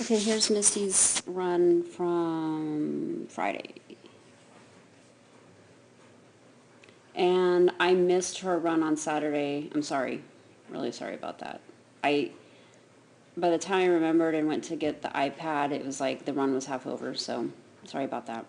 Okay, here's Misty's run from Friday. And I missed her run on Saturday. I'm sorry. Really sorry about that. By the time I remembered and went to get the iPad, it was like the run was half over, so sorry about that.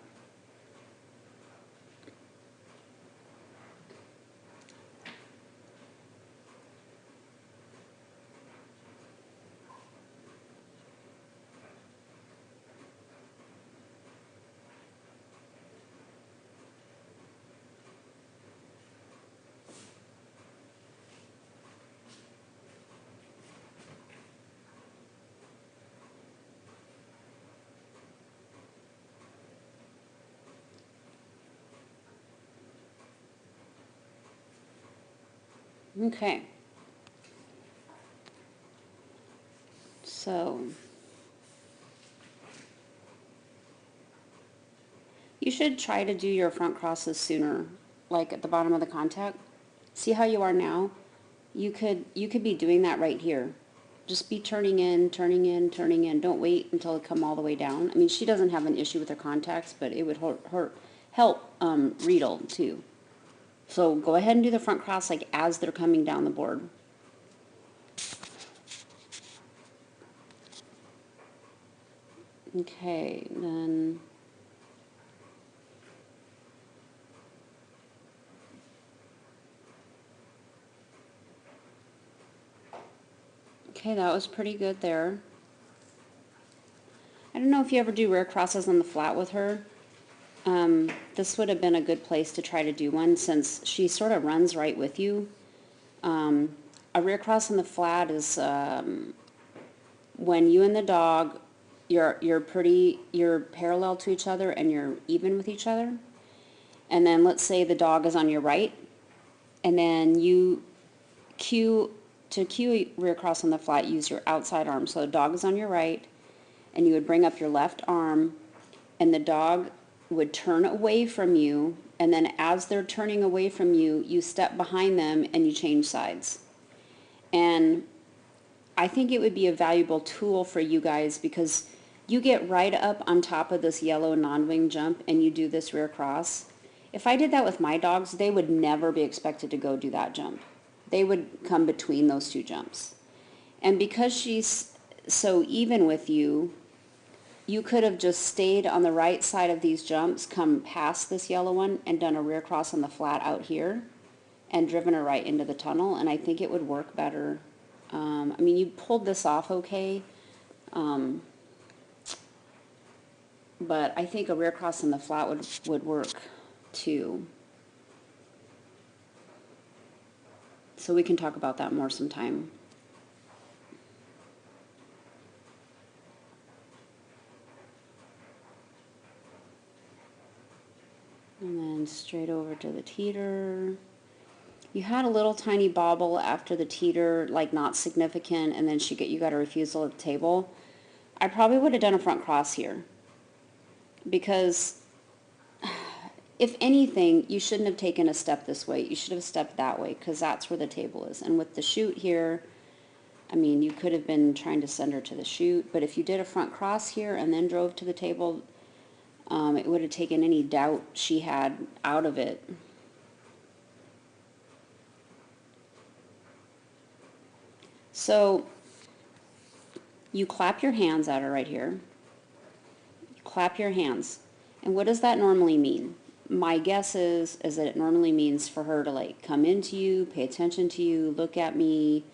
Okay. So, you should try to do your front crosses sooner, like at the bottom of the contact. See how you are now? You could be doing that right here. Just be turning in, turning in, turning in. Don't wait until it come all the way down. I mean, she doesn't have an issue with her contacts, but it would help Riedel too. So go ahead and do the front cross like as they're coming down the board. Okay, then okay, that was pretty good there. I don't know if you ever do rear crosses on the flat with her. This would have been a good place to try to do one since she sort of runs right with you. A rear cross on the flat is when you and the dog, you're parallel to each other and you're even with each other. And then let's say the dog is on your right, and then you cue a rear cross on the flat, use your outside arm. So the dog is on your right, and you would bring up your left arm, and the dog would turn away from you, and then as they're turning away from you, you step behind them and you change sides. And I think it would be a valuable tool for you guys because you get right up on top of this yellow non-wing jump and you do this rear cross. If I did that with my dogs, they would never be expected to go do that jump. They would come between those two jumps. And because she's so even with you, you could have just stayed on the right side of these jumps, come past this yellow one, and done a rear cross on the flat out here, and driven her right into the tunnel, and I think it would work better. I mean, you pulled this off okay, but I think a rear cross on the flat would work too. So we can talk about that more sometime. And then straight over to the teeter. You had a little tiny bobble after the teeter, like not significant, and then you got a refusal at the table. I probably would have done a front cross here. Because if anything, you shouldn't have taken a step this way. You should have stepped that way because that's where the table is. And with the chute here, I mean, you could have been trying to send her to the chute, but if you did a front cross here and then drove to the table, it would have taken any doubt she had out of it. So you clap your hands at her right here. You clap your hands. And what does that normally mean? My guess is that it normally means for her to like come into you, pay attention to you, look at me,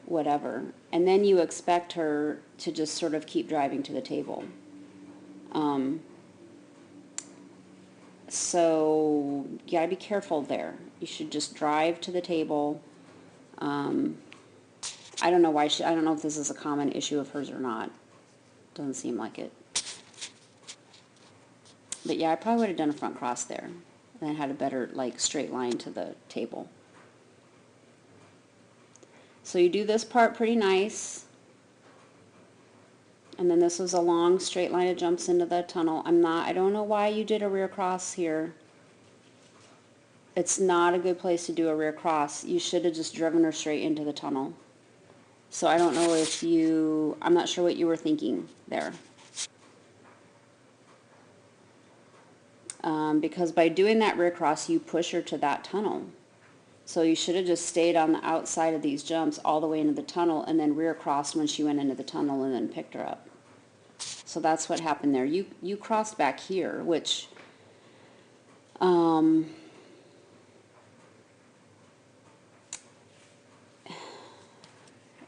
whatever. And then you expect her to just sort of keep driving to the table. So you gotta be careful there. You should just drive to the table. I don't know why I don't know if this is a common issue of hers or not. Doesn't seem like it. But yeah, I probably would have done a front cross there. And then had a better like straight line to the table. So you do this part pretty nice. And then this was a long straight line of jumps into the tunnel. I don't know why you did a rear cross here. It's not a good place to do a rear cross. You should have just driven her straight into the tunnel. So I don't know if you, I'm not sure what you were thinking there. Because by doing that rear cross, you push her to that tunnel. So you should have just stayed on the outside of these jumps all the way into the tunnel and then rear crossed when she went into the tunnel and then picked her up. So that's what happened there. You crossed back here, which,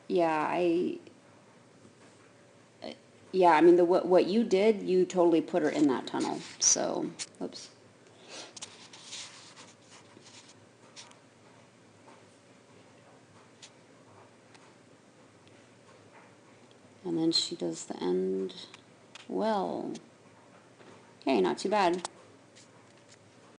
yeah, I mean, what you did, you totally put her in that tunnel. So, oops. And then she does the end well. Okay, not too bad.